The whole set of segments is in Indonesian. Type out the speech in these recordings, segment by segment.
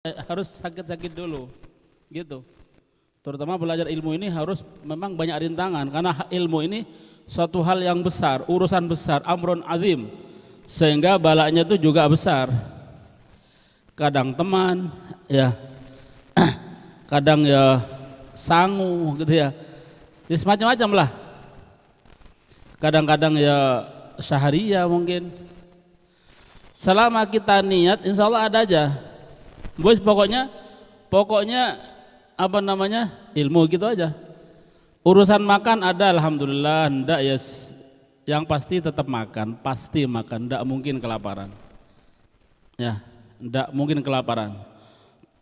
harus sakit-sakit dulu gitu. Terutama belajar ilmu ini harus memang banyak rintangan karena ilmu ini suatu hal yang besar, urusan besar, amrun azim, sehingga balanya itu juga besar. Kadang teman ya kadang ya sangu gitu ya, jadi semacam-macam lah. Kadang-kadang ya syaharia mungkin. Selama kita niat insya Allah ada aja. Bos pokoknya apa namanya ilmu gitu aja. Urusan makan ada alhamdulillah, ndak ya yang pasti tetap makan, pasti makan, ndak mungkin kelaparan. Ya, ndak mungkin kelaparan.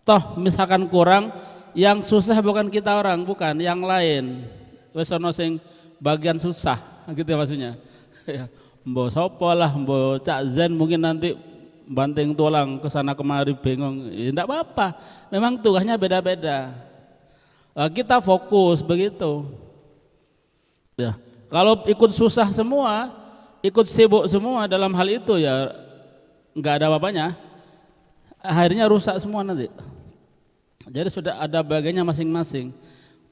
Toh misalkan kurang, yang susah bukan kita orang, bukan yang lain. Wes ono sing bagian susah gitu ya maksudnya. Ya, mbok sopo lah, mbok Cak Zen mungkin nanti banting tulang ke sana kemari bingung, ya enggak apa-apa. Memang tugasnya beda-beda. Kita fokus begitu. Ya, kalau ikut susah semua, ikut sibuk semua dalam hal itu ya enggak ada apa-apanya. Akhirnya rusak semua nanti. Jadi sudah ada bagiannya masing-masing.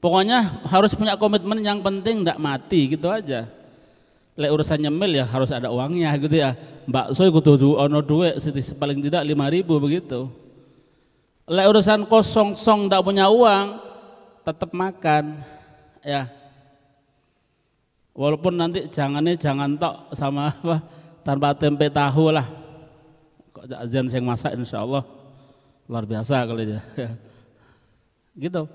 Pokoknya harus punya komitmen, yang penting enggak mati gitu aja. Lek urusan nyemil ya harus ada uangnya gitu ya. Bakso kudu ono duit paling tidak 5.000 begitu. Lek urusan kosong ndak punya uang tetap makan ya. Walaupun nanti jangan tok sama apa tanpa tempe tahu lah. Kok azan sing masak insyaallah luar biasa kali ya. Gitu.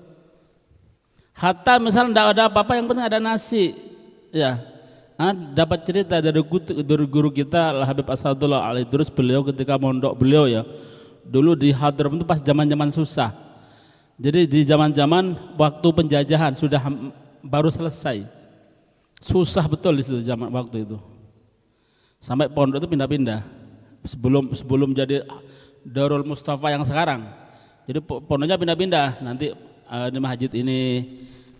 Hatta misal ndak ada apa-apa yang penting ada nasi ya. Dapat cerita dari guru kita Al Habib Asadullah Al Idrus, beliau ketika mondok beliau ya dulu di Hadram itu pas zaman-zaman susah. Jadi di zaman-zaman waktu penjajahan sudah baru selesai, susah betul di situ zaman waktu itu. Sampai pondok itu pindah-pindah sebelum jadi Darul Mustafa yang sekarang. Jadi pondoknya pindah-pindah, nanti di masjid ini,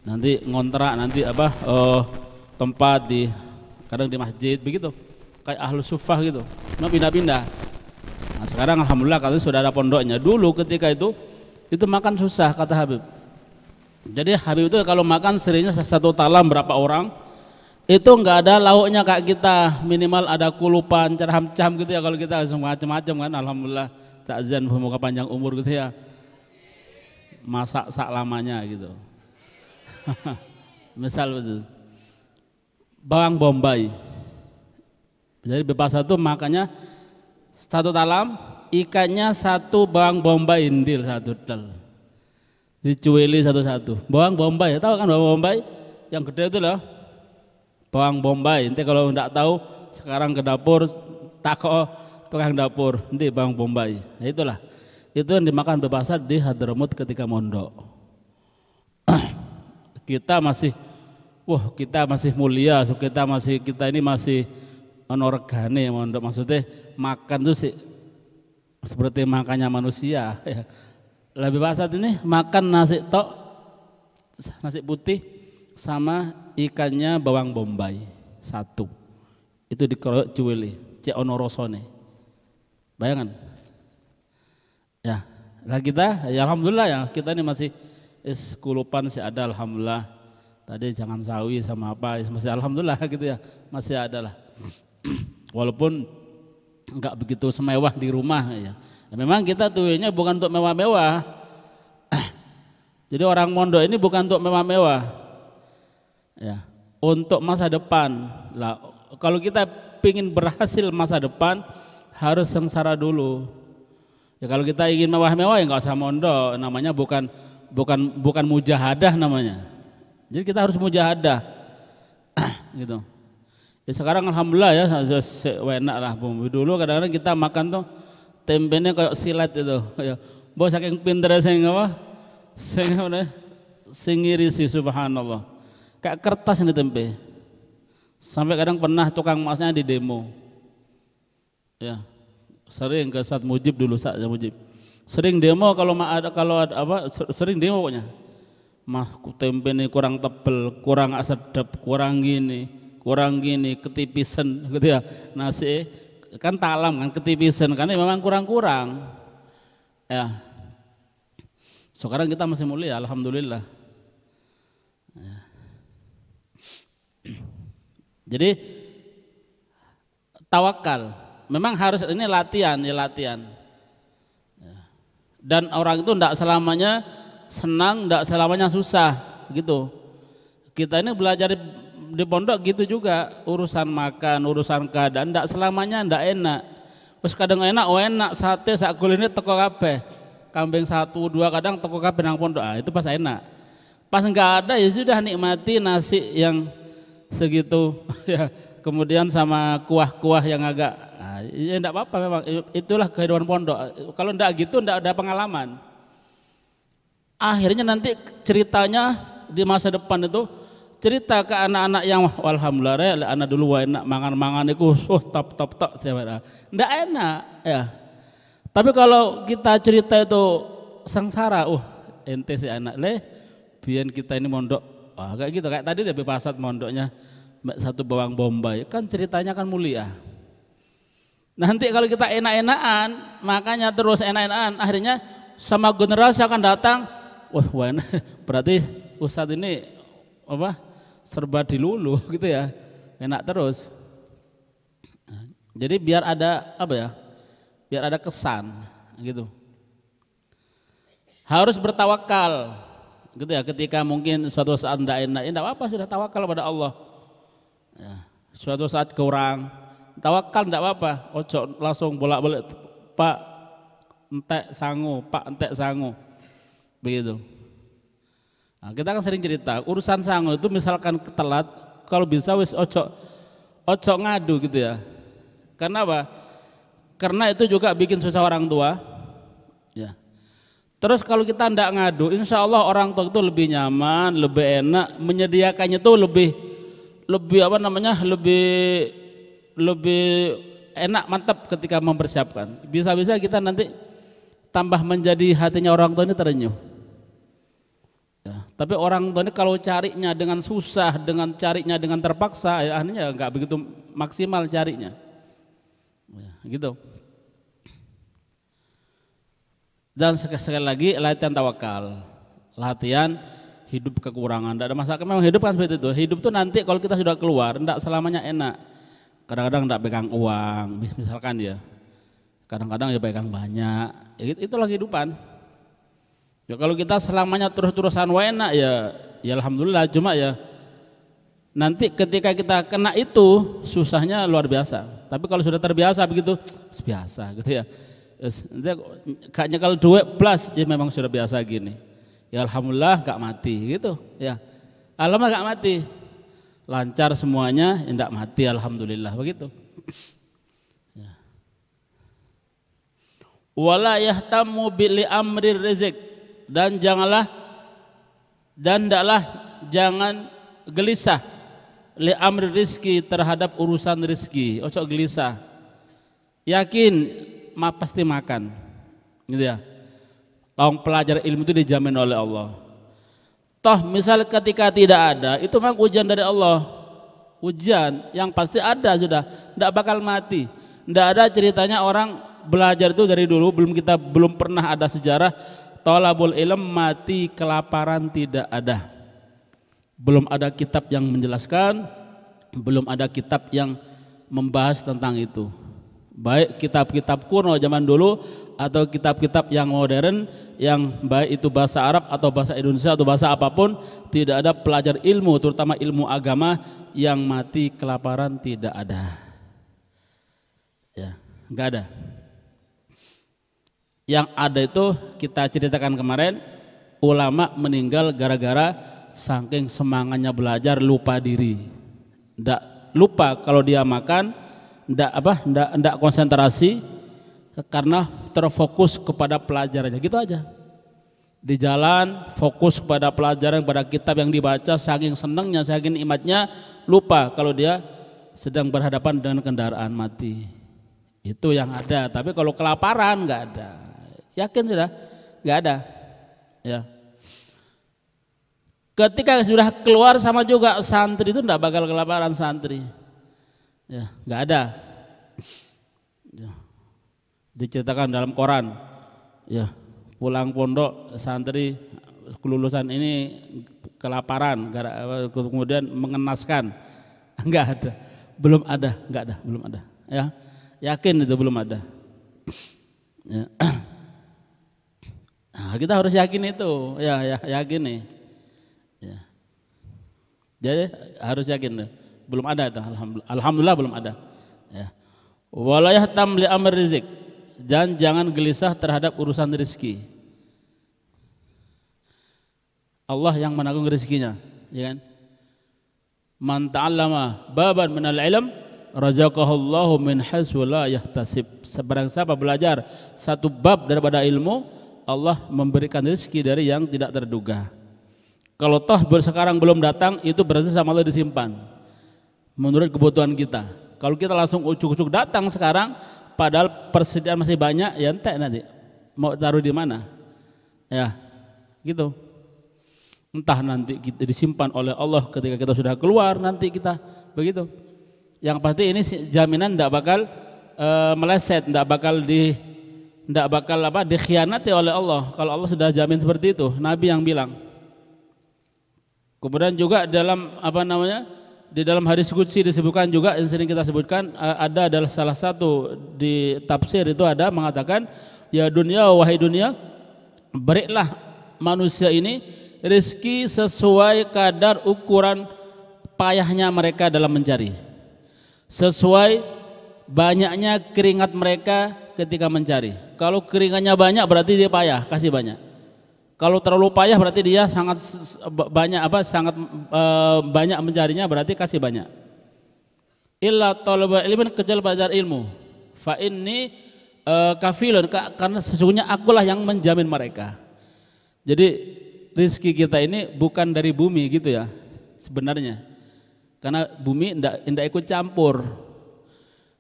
nanti ngontrak, nanti apa tempat di kadang di masjid begitu kayak Ahlus Sufah gitu, mau pindah-pindah. Nah sekarang alhamdulillah katanya sudah ada pondoknya. Dulu ketika itu makan susah kata Habib. Jadi Habib itu kalau makan seringnya satu talam berapa orang itu nggak ada lauknya kayak kita, minimal ada kulupan, cerham-cerham gitu ya. Kalau kita macam-macam kan, alhamdulillah Cak Zen semoga panjang umur gitu ya, masak sak lamanya gitu. Misal betul. Bawang bombay. Jadi bebasa itu makannya satu talam, ikannya satu bawang bombay indil satu tel. Dicuili satu-satu. Bawang bombay, tahu kan bawang bombay? Yang gede itu loh. Bawang bombay. Nanti kalau enggak tahu sekarang ke dapur takok tukang dapur, nanti bawang bombay. Nah, itulah. Itu yang dimakan bebasa di Hadramut ketika mondok. Kita masih kita masih mulia, kita ini masih onorgane, maksudnya makan tuh sih seperti makannya manusia ya. Lebih bahasa ini makan nasi tok, nasi putih sama ikannya bawang bombay satu, itu dikeroyok cuwili, cek ono rosone, bayangan ya. Lah kita ya alhamdulillah ya, kita ini masih kulupan sih ada alhamdulillah. Tadi jangan sawi sama apa, masih alhamdulillah gitu ya, masih ada lah. Walaupun enggak begitu semewah di rumah ya. Memang kita tujuannya bukan untuk mewah-mewah. Jadi orang mondok ini bukan untuk mewah-mewah. Ya, untuk masa depan. Lah, kalau kita ingin berhasil masa depan harus sengsara dulu. Ya kalau kita ingin mewah-mewah ya enggak usah mondok, namanya bukan mujahadah namanya. Jadi kita harus mujahadah gitu. Ya sekarang alhamdulillah ya enak lah. Dulu kadang-kadang kita makan tuh tempenya kayak silet itu. Ya, bos saking pinternya sing ngirisi subhanallah. Kayak kertas ini tempe. Sampai kadang pernah tukang masnya di demo. Ya. Sering ke Ustaz Mujib dulu, Ustaz Mujib. Sering demo kalau ada apa sering demo pokoknya. Tempe ini kurang tebel, kurang sedap, kurang gini, ketipisan gitu ya. Nasi kan talam kan ketipisan karena memang kurang-kurang. Ya. Sekarang kita masih mulia, alhamdulillah. Jadi tawakal memang harus, ini latihan ya, latihan. Dan orang itu tidak selamanya senang, tidak selamanya susah gitu. Kita ini belajar di pondok gitu juga, urusan makan, urusan keadaan tidak selamanya tidak enak. Terus kadang enak, enak sate sak kuliner teko kabeh. Kambing 1, 2 kadang teko kabeh nang pondok. Itu pas enak. Pas enggak ada ya sudah, nikmati nasi yang segitu ya. Kemudian sama kuah-kuah yang agak ya enggak apa-apa, memang itulah kehidupan pondok. Kalau enggak gitu enggak ada pengalaman. Akhirnya nanti ceritanya di masa depan itu cerita ke anak-anak yang alhamdulillah anak dulu enak mangan-mangan itu top enggak enak ya. Tapi kalau kita cerita itu sengsara, ente si anak biyen kita ini mondok, kayak gitu, kayak tadi lebih pasat mondoknya satu bawang bombay, kan ceritanya kan mulia. Nanti kalau kita enak-enakan, makanya terus enak-enakan, akhirnya sama generasi akan datang, wah berarti ustadz ini serba dilulu gitu ya, enak terus. Jadi biar ada biar ada kesan gitu. Harus bertawakal gitu ya, ketika mungkin suatu saat tidak enak, ya tidak apa, sudah tawakal pada Allah. Ya, suatu saat kurang, tawakal tidak apa-apa, ojo langsung bolak-balik Pak entek sangu, begitu. Nah, kita kan sering cerita urusan sangu itu, misalkan telat, kalau bisa wis ojo ngadu gitu ya. Karena apa? Karena itu juga bikin susah orang tua. Ya. Terus kalau kita tidak ngadu, insya Allah orang tua itu lebih nyaman, lebih enak, menyediakannya itu lebih enak, mantap ketika mempersiapkan. Bisa-bisa kita nanti tambah menjadi hatinya orang tua ini terenyuh. Ya, tapi orang tua ini kalau carinya dengan susah, carinya dengan terpaksa, ya akhirnya nggak begitu maksimal carinya. Ya, gitu. Dan sekali lagi latihan tawakal, latihan hidup kekurangan. Tidak ada masalah, memang hidup kan seperti itu. Hidup tuh nanti kalau kita sudah keluar, tidak selamanya enak. Kadang-kadang tidak pegang uang, misalkan ya. Kadang-kadang ya pegang banyak. Itulah kehidupan. Ya kalau kita selamanya terus-terusan enak ya alhamdulillah. Cuma ya nanti ketika kita kena itu susahnya luar biasa. Tapi kalau sudah terbiasa begitu, biasa gitu ya. Kayaknya kalau duit plus ya memang sudah biasa gini. Ya alhamdulillah gak mati gitu ya. Alhamdulillah gak mati. Lancar semuanya, tidak mati alhamdulillah begitu. Ya. Wala yahtammu bil amri rizq, dan jangan gelisah li amri rizki, terhadap urusan rizki. Ojo gelisah. Yakin pasti makan, gitu ya. Orang pelajar ilmu itu dijamin oleh Allah. Toh misal ketika tidak ada, itu memang ujian dari Allah. Ujian yang pasti ada sudah, tidak bakal mati. Tidak ada ceritanya orang belajar itu dari dulu belum pernah ada sejarah thalabul ilm mati kelaparan, tidak ada. Belum ada kitab yang menjelaskan, belum ada kitab yang membahas tentang itu. Baik kitab-kitab kuno zaman dulu atau kitab-kitab yang modern, yang baik itu bahasa Arab atau bahasa Indonesia atau bahasa apapun, tidak ada pelajar ilmu, terutama ilmu agama, yang mati kelaparan, tidak ada. Ya, enggak ada. Yang ada itu kita ceritakan kemarin, ulama meninggal gara-gara saking semangatnya belajar lupa diri. Nggak lupa kalau dia makan, ndak konsentrasi karena terfokus kepada pelajarannya, gitu aja. Di jalan fokus kepada pelajaran, pada kitab yang dibaca, saking senangnya, saking nikmatnya, lupa kalau dia sedang berhadapan dengan kendaraan, mati. Itu yang ada. Tapi kalau kelaparan nggak ada. Yakin sudah nggak ada. Ya. Ketika sudah keluar sama juga santri itu ndak bakal kelaparan santri. Ya, nggak ada. Ya. Diceritakan dalam Quran, ya, pulang pondok santri kelulusan ini kelaparan, kemudian mengenaskan. Enggak ada, belum ada, enggak ada, belum ada. Ya, yakin itu belum ada. Ya. Nah, kita harus yakin itu, ya yakin nih. Ya. Jadi harus yakin, belum ada itu, alhamdulillah belum ada. Ya. Wala yahtam li amr rizq, dan jangan gelisah terhadap urusan rezeki. Allah yang menanggung rezekinya, ya kan? Man ta'allama baban minal ilm razaqahullahu min haitsu la yahtasib. Sebarang siapa belajar satu bab daripada ilmu, Allah memberikan rezeki dari yang tidak terduga. Kalau toh sekarang belum datang, itu berarti sama Allah disimpan menurut kebutuhan kita. Kalau kita langsung ucuk-ucuk datang sekarang, padahal persediaan masih banyak, ya entek nanti mau taruh di mana, ya gitu. Entah nanti kita disimpan oleh Allah ketika kita sudah keluar, nanti kita begitu. Yang pasti ini jaminan tidak bakal meleset, tidak bakal dikhianati oleh Allah. Kalau Allah sudah jamin seperti itu, Nabi yang bilang. Kemudian juga dalam di dalam hadis qudsi disebutkan juga, yang sering kita sebutkan, ada adalah salah satu di tafsir itu ada mengatakan, ya dunia, wahai dunia, berilah manusia ini rezeki sesuai kadar ukuran payahnya mereka dalam mencari, sesuai banyaknya keringat mereka ketika mencari. Kalau keringatnya banyak berarti dia payah, kasih banyak. Kalau terlalu payah berarti dia sangat banyak mencarinya, berarti kasih banyak. Illa talaba ilmin, kecuali belajar ilmu. Fa inni kafilun, karena sesungguhnya akulah yang menjamin mereka. Jadi rezeki kita ini bukan dari bumi gitu ya sebenarnya. Karena bumi tidak ikut campur.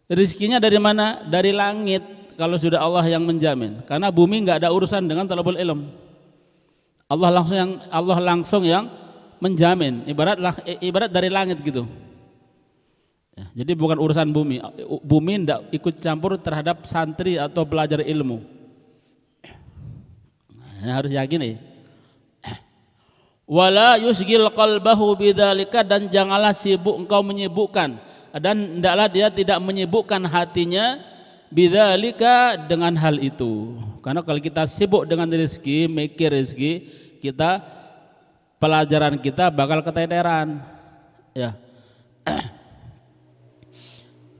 Rezekinya dari mana? Dari langit. Kalau sudah Allah yang menjamin. Karena bumi nggak ada urusan dengan talabul ilm. Allah langsung yang menjamin, ibarat dari langit gitu. Ya, jadi bukan urusan bumi. Bumi tidak ikut campur terhadap santri atau pelajar ilmu. Nah, harus yakin nih. Wala yusgil qalbahu bidzalika, dan janganlah sibuk engkau menyibukkan, dan hendaklah dia tidak menyibukkan hatinya bidzalika, dengan hal itu. Karena kalau kita sibuk dengan rezeki, mikir rezeki, kita pelajaran kita bakal keteteran. Ya.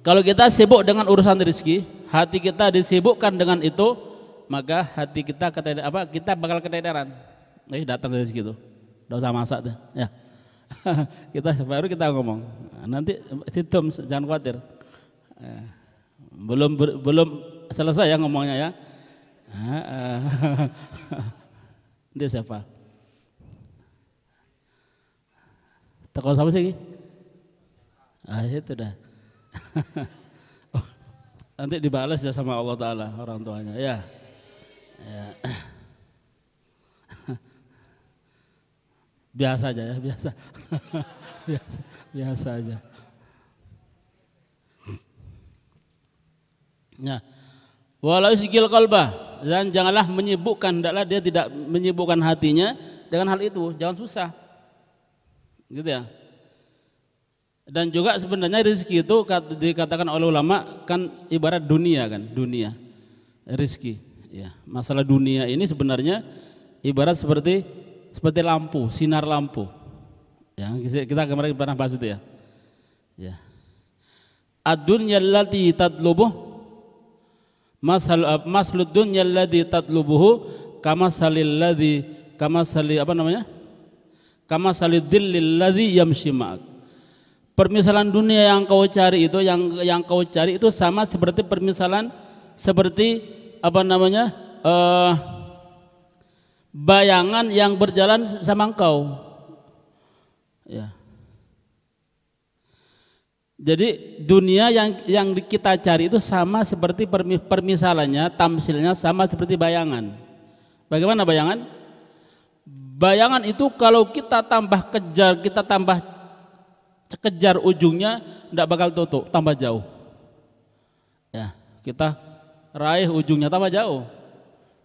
Kalau kita sibuk dengan urusan rezeki, hati kita disibukkan dengan itu, maka hati kita kita bakal keteteran. Datang rezeki itu, udah usah masak deh. Ya. Baru kita ngomong. Nanti situm, jangan khawatir. Belum selesai ya ngomongnya ya. Dia siapa? Tekol siapa sih? Itu dah. Nanti dibalas ya sama Allah Ta'ala orang tuanya ya. Biasa aja ya, biasa. biasa aja. Ya. Walau sikil qalbah, dan janganlah menyibukkan, hendaklah dia tidak menyibukkan hatinya dengan hal itu, jangan susah. Gitu ya. Dan juga sebenarnya rezeki itu dikatakan oleh ulama kan ibarat dunia kan, dunia. Rezeki, ya. Masalah dunia ini sebenarnya ibarat seperti lampu, sinar lampu. Ya, kita kemarin pernah bahas itu ya. Ya. Ad-dunya allati tatlubuh maslud dunya alladhi tatlubuhu kamasalil dhillil ladzi yamshi ma'ak. Permisalan dunia yang kau cari itu, yang kau cari itu sama seperti bayangan yang berjalan sama engkau. Ya. Jadi dunia yang kita cari itu sama seperti permisalannya, tamsilnya sama seperti bayangan. Bagaimana bayangan? Bayangan itu kalau kita tambah kejar ujungnya, tidak bakal tutup, tambah jauh. Ya, kita raih ujungnya tambah jauh.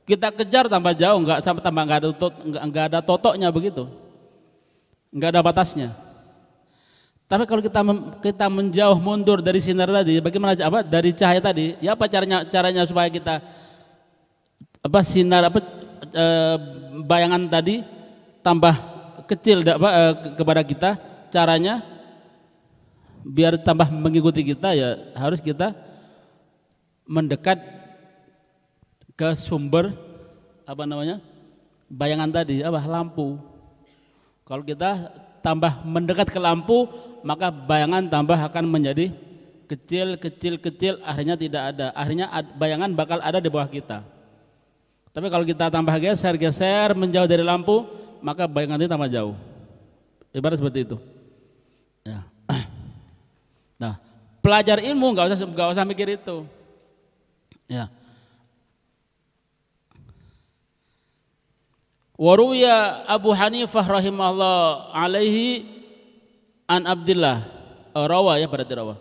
Kita kejar tambah jauh, nggak sampai tambah nggak ada totoknya begitu, nggak ada batasnya. Tapi kalau kita menjauh mundur dari sinar tadi, bagaimana dari cahaya tadi? Ya apa caranya supaya kita sinar bayangan tadi tambah kecil kepada kita? Caranya biar tambah mengikuti kita ya harus kita mendekat ke sumber bayangan tadi, lampu. Kalau kita tambah mendekat ke lampu, maka bayangan tambah akan menjadi kecil, akhirnya tidak ada. Akhirnya bayangan bakal ada di bawah kita. Tapi kalau kita tambah geser menjauh dari lampu, maka bayangan itu tambah jauh. Ibarat seperti itu. Ya. Nah, pelajar ilmu nggak usah mikir itu. Ya. Waruya Abu Hanifah rahimahullah alaihi an Abdillah. Rawa ya, berarti rawa.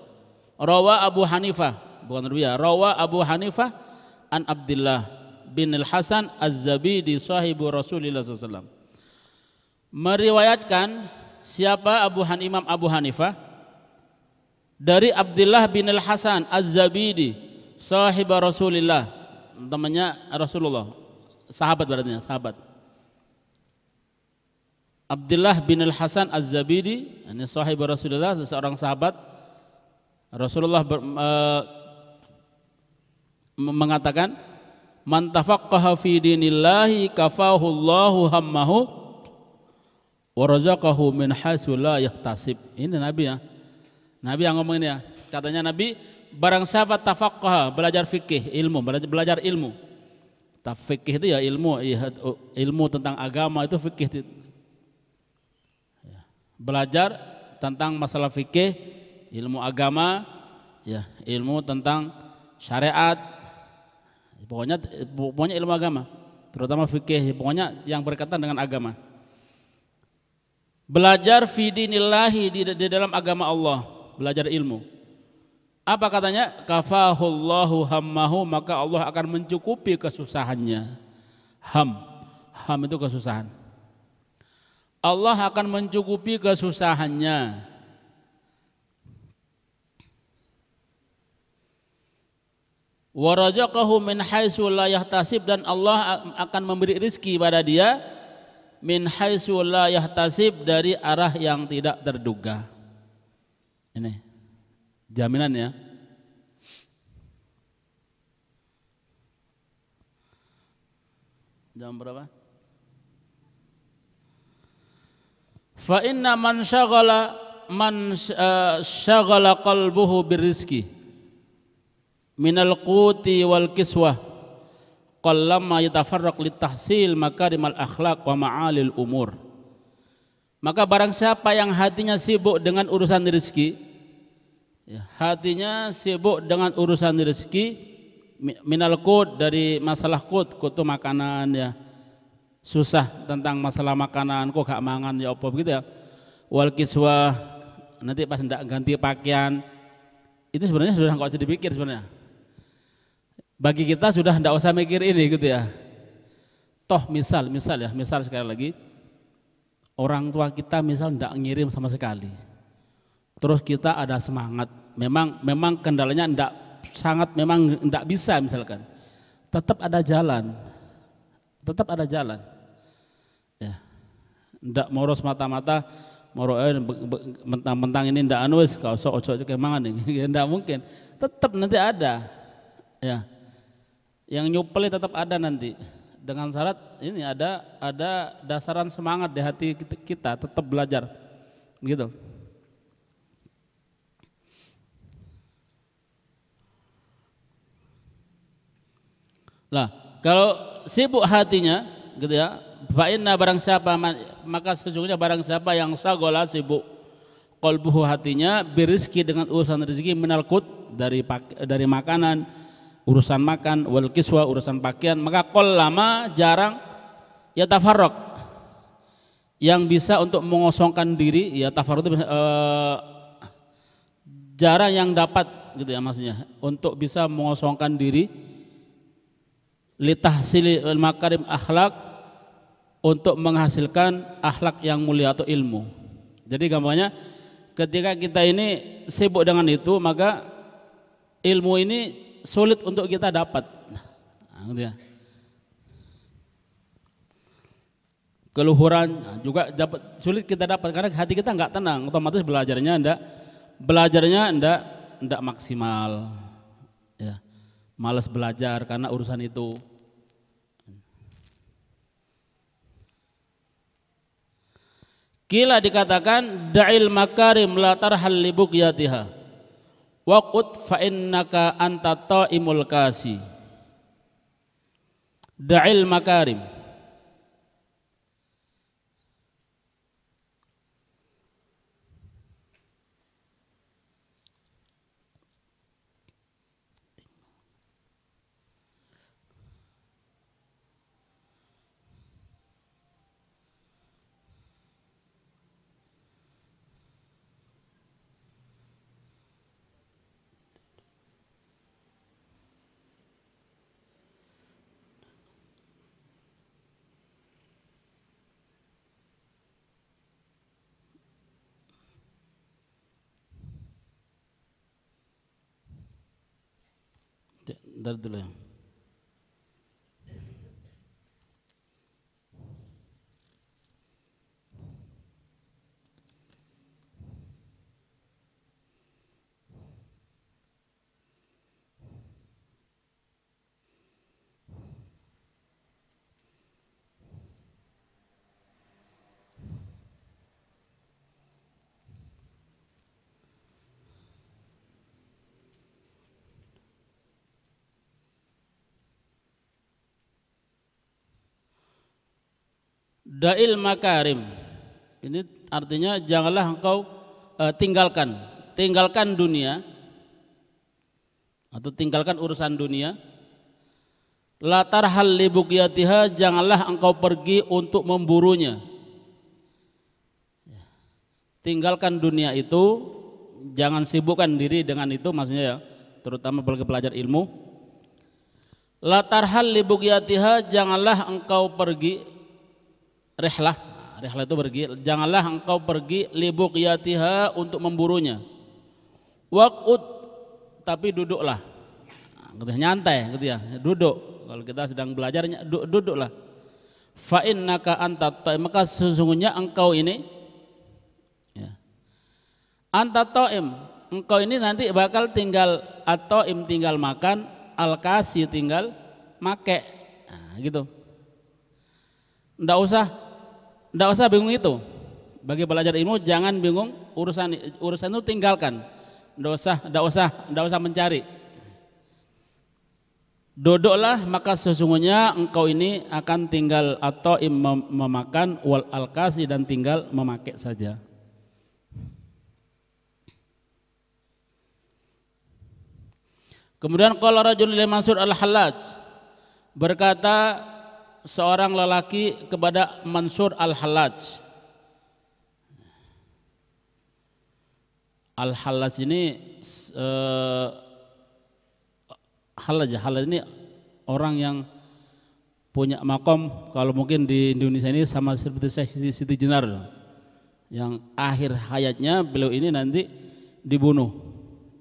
Rawa Abu Hanifah, bukan ruya. Rawa Abu Hanifah an Abdillah bin Al-Hasan Az-Zabidi sahibu Rasulillah SAW. Meriwayatkan siapa Imam Abu Hanifah dari Abdullah bin Al-Hasan Az-Zabidi sahibu Rasulillah, temannya Rasulullah, sahabat berarti sahabat. Abdullah bin Al-Hasan Az-Zabidi, ini sahibu Rasulullah, seorang sahabat Rasulullah mengatakan, man tafaqqaha fi dinillahi kafahu Allahu hammahu wa razaqahu min haitsu la yahtasib. Ini Nabi ya. Nabi yang ngomong ini ya. Katanya Nabi, barang siapa tafaqqaha, belajar fikih, ilmu, belajar ilmu. Fikih itu ya ilmu tentang agama, itu fikih. Belajar tentang masalah fikih, ilmu agama, ya, ilmu tentang syariat, pokoknya ilmu agama, terutama fikih, pokoknya yang berkaitan dengan agama. Belajar fi dinillahi, di dalam agama Allah, belajar ilmu. Apa katanya? Kafahullahu hammahu, maka Allah akan mencukupi kesusahannya. Ham itu kesusahan. Allah akan mencukupi kesusahannya. Wa razaqahu min haitsu la yahtasib, dan Allah akan memberi rezeki pada dia min haitsu la yahtasib, dari arah yang tidak terduga. Ini jaminan ya. Jam berapa? Fa inna man syaghala qalbuhu birrizqi minal quti wal kiswah qallama yatafarraq litahsil makarimal akhlaq wa ma'alil umur. Maka barang siapa yang hatinya sibuk dengan urusan rezeki, ya, hatinya sibuk dengan urusan rezeki, minal qut, dari masalah qut itu makanan ya, susah tentang masalah makanan, kok gak mangan ya apa begitu ya. Wal kiswah, nanti pas ndak ganti pakaian, itu sebenarnya sudah nggak usah dipikir sebenarnya. Bagi kita sudah ndak usah mikir ini gitu ya. Toh misal sekali lagi, orang tua kita misal ndak ngirim sama sekali, terus kita ada semangat, memang kendalanya memang ndak bisa misalkan, tetap ada jalan. Ya, ndak moros mata-mata, mentang-mentang ini ndak wis gak usah ojo kayak mangan nih, ndak mungkin. Tetap nanti ada, ya, yang nyupeli tetap ada nanti, dengan syarat ini ada dasaran semangat di hati kita, tetap belajar, gitu. Lah, kalau sibuk hatinya, gitu ya, fa inna, barang siapa, maka sesungguhnya barang siapa yang syaghala, sibuk qalbuhu, hatinya, birizki, dengan urusan rezeki, minal qut, dari makanan, urusan makan, wal kiswa, urusan pakaian, maka qallama, jarang, ya tafarraq, yang bisa untuk mengosongkan diri, ya tafarraq itu jarang yang dapat, gitu ya, maksudnya untuk bisa mengosongkan diri litahsili makarim akhlak, untuk menghasilkan akhlak yang mulia atau ilmu. Jadi gampangnya ketika kita ini sibuk dengan itu, maka ilmu ini sulit untuk kita dapat. Nah, gitu ya. Keluhuran juga sulit kita dapat karena hati kita nggak tenang, otomatis belajarnya ndak maksimal. Ya. Malas belajar karena urusan itu. Kila dikatakan da'il makarim la tarhal li buqyatiha waqut fa innaka anta ta'imul kasi. Da'il makarim, ntar dulu ya. Da'il makarim ini artinya janganlah engkau tinggalkan dunia atau tinggalkan urusan dunia. La tarhal li buqyatiha, janganlah engkau pergi untuk memburunya. Tinggalkan dunia itu, jangan sibukkan diri dengan itu, maksudnya ya, terutama bagi pelajar ilmu. La tarhal li buqyatiha, janganlah engkau pergi rihlah itu pergi, janganlah engkau pergi li buqyatiha, untuk memburunya. Waqut, tapi duduklah, nyantai gitu ya, duduk. Kalau kita sedang belajarnya duduklah. Fa innaka anta ta'im, maka sesungguhnya engkau ini ya, anta ta'im, engkau ini nanti bakal tinggal at-ta'im, tinggal makan, al-kasi, tinggal make. Nah, gitu. Ndak usah bingung itu. Bagi belajar ilmu jangan bingung, urusan itu tinggalkan. Ndak usah mencari. Duduklah, maka sesungguhnya engkau ini akan tinggal atau memakan, wal alkasi, dan tinggal memakai saja. Kemudian qala rajulun li Mansur al-Hallaj, berkata seorang lelaki kepada Mansur al-Hallaj. Al-Hallaj ini Hallaj ini orang yang punya makom, kalau mungkin di Indonesia ini sama seperti Syekh Siti Jenar, yang akhir hayatnya beliau ini nanti dibunuh.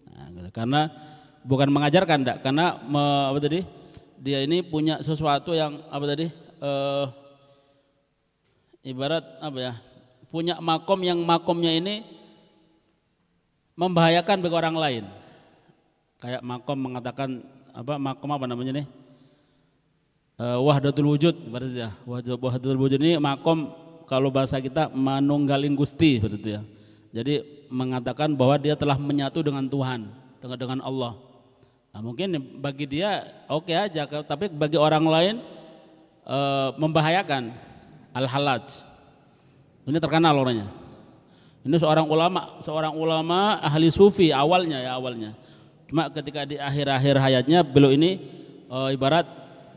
Nah, gitu. Karena bukan mengajarkan, enggak, karena dia ini punya sesuatu yang ibarat punya makom yang makomnya ini membahayakan bagi orang lain. Kayak makom mengatakan makom wahdatul wujud, berarti ya. Wahdatul wujud ini makom, kalau bahasa kita manunggaling Gusti, berarti ya. Jadi mengatakan bahwa dia telah menyatu dengan Tuhan, dengan Allah. Nah, mungkin bagi dia oke aja, tapi bagi orang lain membahayakan. Al-Hallaj ini terkenal orangnya. Ini seorang ulama ahli sufi awalnya. Cuma ketika di akhir-akhir hayatnya beliau ini ibarat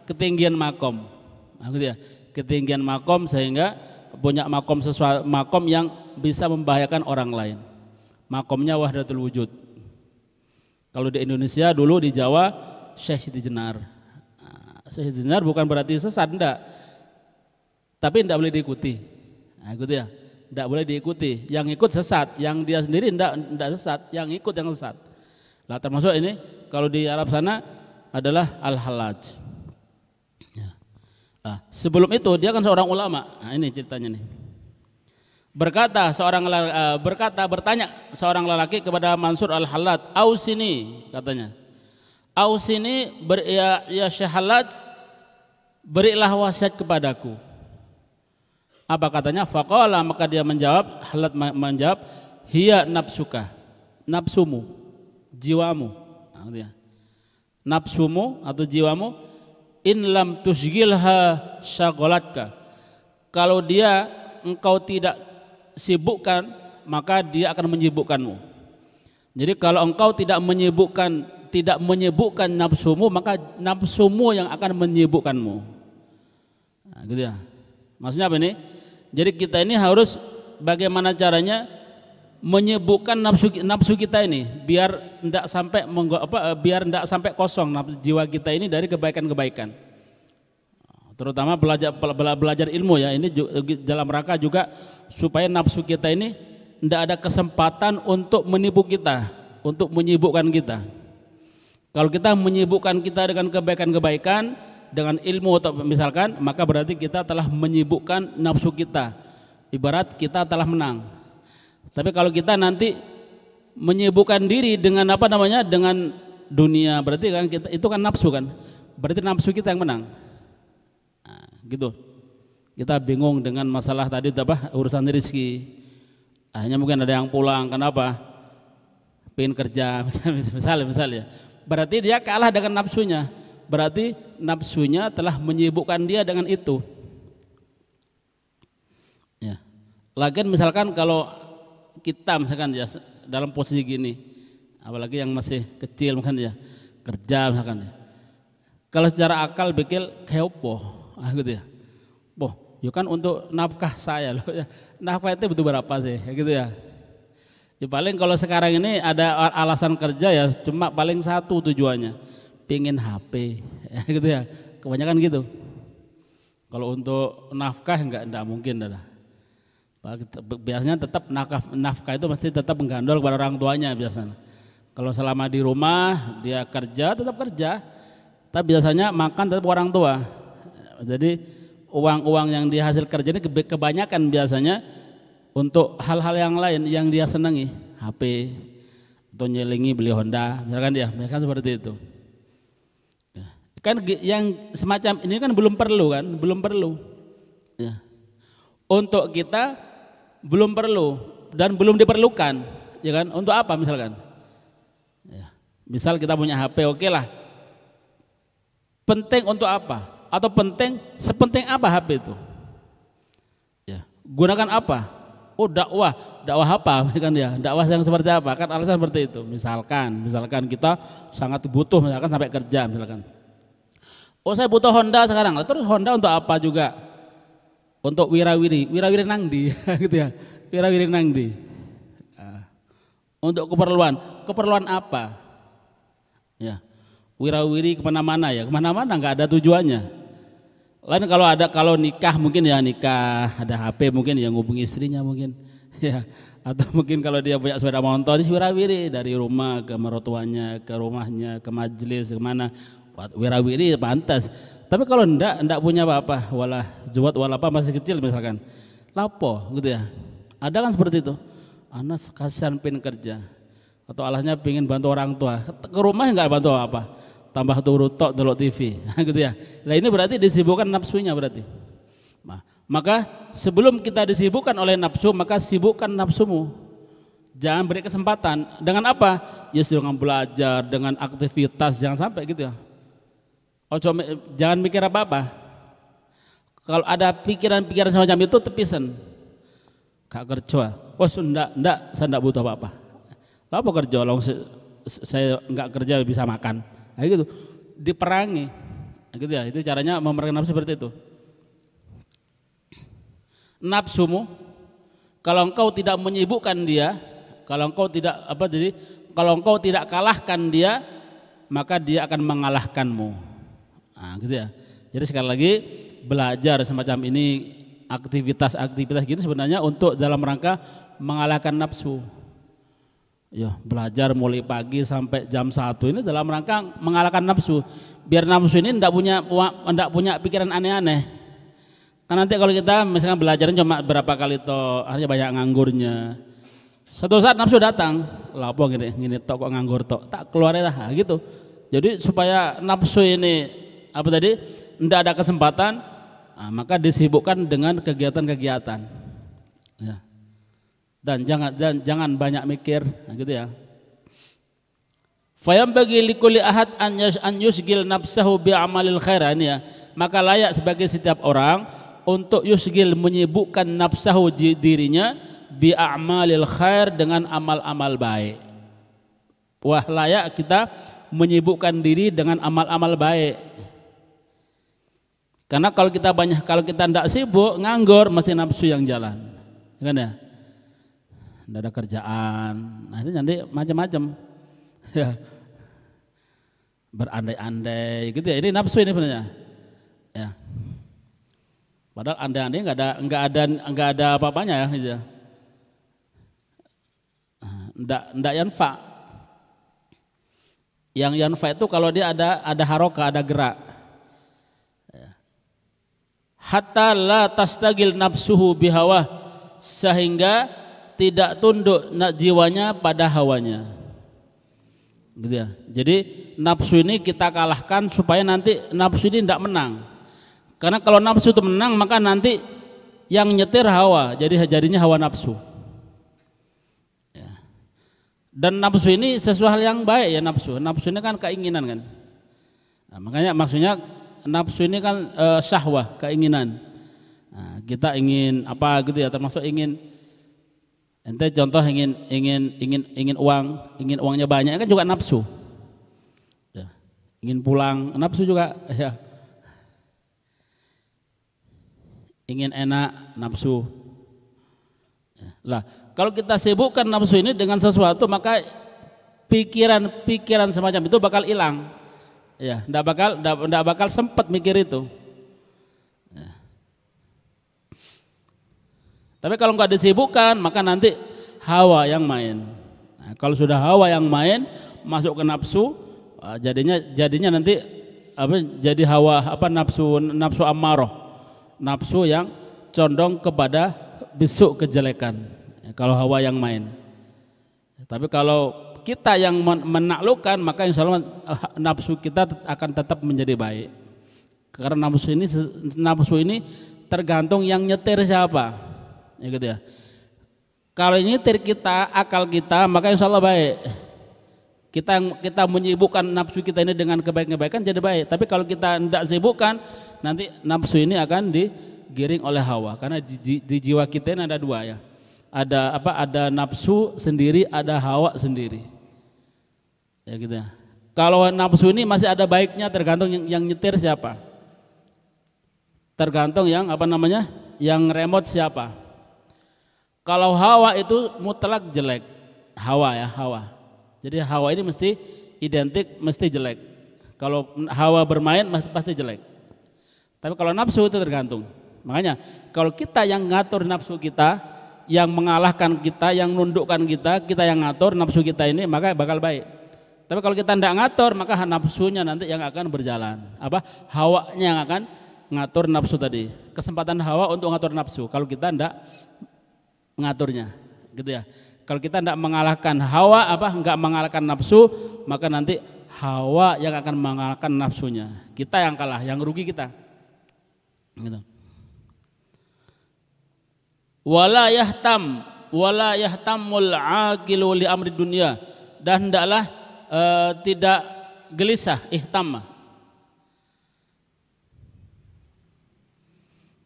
ketinggian makom, gitu ya, ketinggian makom sehingga punya makom yang bisa membahayakan orang lain. Makomnya wahdatul wujud. Kalau di Indonesia dulu, di Jawa Syekh Siti Jenar. Sehizi dinar bukan berarti sesat, enggak. Tapi tidak boleh diikuti. Nah, gitu ya. Tidak boleh diikuti. Yang ikut sesat, yang dia sendiri tidak sesat, yang ikut yang sesat. Lah termasuk ini kalau di Arab sana adalah al-halaj. Ya. Sebelum itu dia kan seorang ulama. Nah, ini ceritanya nih. Bertanya seorang lelaki kepada Mansur al-Hallaj, "Ausini," katanya. "Ausini, ya Syekh Hallaj, berilah wasiat kepadaku." Apa katanya? Faqala, maka dia menjawab, Hallaj menjawab, "Hiya nafsuka," nafsumu, jiwamu. Nah, nafsumu atau jiwamu, "in lam tusghilha syagolatka." Kalau dia engkau tidak sibukkan, maka dia akan menyibukkanmu. Jadi kalau engkau tidak menyibukkan nafsumu, maka nafsumu yang akan menyibukkanmu. Nah, gitu ya. Maksudnya apa ini? Jadi kita ini harus bagaimana caranya menyibukkan nafsu kita ini biar tidak sampai kosong jiwa kita ini dari kebaikan-kebaikan. Terutama belajar ilmu ya, ini dalam rangka juga supaya nafsu kita ini tidak ada kesempatan untuk menipu kita, untuk menyibukkan kita. Kalau kita menyibukkan kita dengan kebaikan-kebaikan, dengan ilmu atau misalkan, maka berarti kita telah menyibukkan nafsu kita. Ibarat kita telah menang. Tapi kalau kita nanti menyibukkan diri dengan dengan dunia, berarti kan kita itu kan nafsu kan. Berarti nafsu kita yang menang. Gitu. Kita bingung dengan masalah tadi urusan rezeki. Akhirnya mungkin ada yang pulang, kenapa? Pengen kerja misalnya. Berarti dia kalah dengan nafsunya. Berarti nafsunya telah menyibukkan dia dengan itu. Ya. Lagian misalkan kalau kita misalkan ya dalam posisi gini, apalagi yang masih kecil mungkin ya, kerja misalkan ya. Kalau secara akal pikir kayak apa? Gitu ya. Ya kan untuk nafkah saya loh ya. Nafkah itu butuh berapa sih? Gitu ya. Ya paling kalau sekarang ini ada alasan kerja ya cuma paling satu tujuannya, pingin HP. Ya, gitu ya. Kebanyakan gitu. Kalau untuk nafkah enggak mungkin dah. Biasanya tetap nafkah itu mesti tetap menggandol kepada orang tuanya biasanya. Kalau selama di rumah dia kerja tetap kerja. Tapi biasanya makan tetap orang tua. Jadi uang-uang yang dia hasil kerja ini kebanyakan biasanya untuk hal-hal yang lain yang dia senangi, HP atau nyelingi beli Honda, misalkan seperti itu. Kan yang semacam ini kan belum perlu. Ya. Untuk kita belum perlu dan belum diperlukan, ya kan? Untuk apa misalkan? Ya. Misal kita punya HP, oke lah. Penting untuk apa? Atau penting, sepenting apa HP itu? Ya, gunakan apa? Oh dakwah apa kan ya? Dakwah yang seperti apa? Kan alasan seperti itu. Misalkan kita sangat butuh misalkan sampai kerja misalkan. Oh saya butuh Honda sekarang. Terus Honda untuk apa juga? Untuk wirawiri nangdi gitu ya. Wirawiri nangdi. Untuk keperluan apa? Ya. Wirawiri kemana-mana nggak ada tujuannya. Lain kalau nikah mungkin ya nikah, ada HP mungkin ya ngubungi istrinya mungkin ya, atau mungkin kalau dia punya sepeda motor wirawiri dari rumah ke mertuanya, ke rumahnya, ke majelis kemana, wirawiri pantas. Tapi kalau enggak punya apa-apa, wala zuwat wala apa masih kecil misalkan, lapo gitu ya, ada kan seperti itu, anak kasihan pengen kerja atau alasnya pengen bantu orang tua, ke rumah enggak bantu apa. Tambah turut tok delok TV gitu ya. Nah ini berarti disibukkan nafsunya berarti. Maka sebelum kita disibukkan oleh nafsu, maka sibukkan nafsumu. Jangan beri kesempatan dengan apa? Ya dengan belajar, dengan aktivitas, jangan sampai gitu ya. Jangan mikir apa-apa. Kalau ada pikiran-pikiran semacam itu tepisan. Gak kerja. Enggak, saya enggak butuh apa-apa. Apa kerja? Saya enggak kerja bisa makan. Nah, gitu, diperangi, gitu ya. Itu caranya memerangi nafsu seperti itu. Nafsumu, kalau engkau tidak menyibukkan dia, kalau engkau tidak kalahkan dia, maka dia akan mengalahkanmu. Nah, gitu ya. Jadi sekali lagi belajar semacam ini, aktivitas-aktivitas gitu sebenarnya untuk dalam rangka mengalahkan nafsu. Ya, belajar mulai pagi sampai jam 1 ini dalam rangka mengalahkan nafsu. Biar nafsu ini enggak punya pikiran aneh-aneh. Kan nanti kalau kita misalkan belajarnya cuma berapa kali toh, akhirnya banyak nganggurnya. Satu saat nafsu datang, lapo gini tok kok nganggur tok, tak keluarin lah gitu. Jadi supaya nafsu ini apa tadi tidak ada kesempatan, maka disibukkan dengan kegiatan-kegiatan. Ya. Dan jangan banyak mikir, gitu ya. Fayam bagi likulli ahad an yusgil nafsahu bi amalil khair, ini ya. Maka layak sebagai setiap orang untuk yusgil menyibukkan nafsahu dirinya bi a'malil khair dengan amal-amal baik. Wah, layak kita menyibukkan diri dengan amal-amal baik. Karena kalau kita tidak sibuk, nganggur, mesti nafsu yang jalan. Kan ya? Tidak ada kerjaan. Nah, itu nanti macam-macam. Ya. Berandai-andai gitu ya. Ini nafsu ini sebenarnya. Ya. Padahal andai-andai enggak ada apa-apanya ya, gitu ya. Ndak yanfa. Yang yanfa itu kalau dia ada haroka, ada gerak. Hatta la tastagil nafsuhu bihawa, sehingga tidak tunduk jiwanya pada hawanya. Gitu ya. Jadi nafsu ini kita kalahkan supaya nanti nafsu ini tidak menang. Karena kalau nafsu itu menang, maka nanti yang nyetir hawa, jadinya hawa nafsu. Dan nafsu ini sesuatu hal yang baik ya, nafsu ini kan keinginan kan. Nah, makanya maksudnya nafsu ini kan syahwah, keinginan. Nah, kita ingin apa gitu ya, termasuk ingin ente contoh ingin uangnya banyak kan juga nafsu. Ya. Ingin pulang nafsu juga ya. Ingin enak nafsu. Ya. Lah, kalau kita sibukkan nafsu ini dengan sesuatu, maka pikiran semacam itu bakal hilang. Ya, enggak bakal sempat mikir itu. Ya. Tapi kalau enggak disibukkan, maka nanti hawa yang main. Nah, kalau sudah hawa yang main, masuk ke nafsu, jadinya nanti jadi hawa nafsu ammaroh, nafsu yang condong kepada besuk kejelekan. Kalau hawa yang main. Tapi kalau kita yang menaklukkan, maka insya Allah nafsu kita akan tetap menjadi baik. Karena nafsu ini tergantung yang nyetir siapa, ya gitu ya. Kalau nyetir kita, akal kita, maka insya Allah baik. Kita menyibukkan nafsu kita ini dengan kebaikan jadi baik. Tapi kalau kita tidak sibukkan, nanti nafsu ini akan digiring oleh hawa. Karena di jiwa kita ini ada dua ya. Ada nafsu sendiri, ada hawa sendiri. Ya gitu ya. Kalau nafsu ini masih ada baiknya, tergantung yang nyetir siapa. Tergantung yang yang remote siapa. Kalau hawa itu mutlak jelek. Hawa. Jadi hawa ini mesti identik, mesti jelek. Kalau hawa bermain pasti jelek. Tapi kalau nafsu itu tergantung. Makanya kalau kita yang ngatur nafsu kita, yang mengalahkan kita, yang nundukkan kita yang ngatur nafsu kita ini, maka bakal baik. Tapi kalau kita tidak ngatur, maka nafsunya nanti yang akan berjalan. Hawanya yang akan ngatur nafsu tadi. Kesempatan hawa untuk ngatur nafsu. Kalau kita tidak mengaturnya, gitu ya. Kalau kita tidak mengalahkan hawa, enggak mengalahkan nafsu, maka nanti hawa yang akan mengalahkan nafsunya. Kita yang kalah, yang rugi kita. Gitu. Wala yahtamul aqilu li amri dunya, dan hendaklah tidak gelisah, ihtam.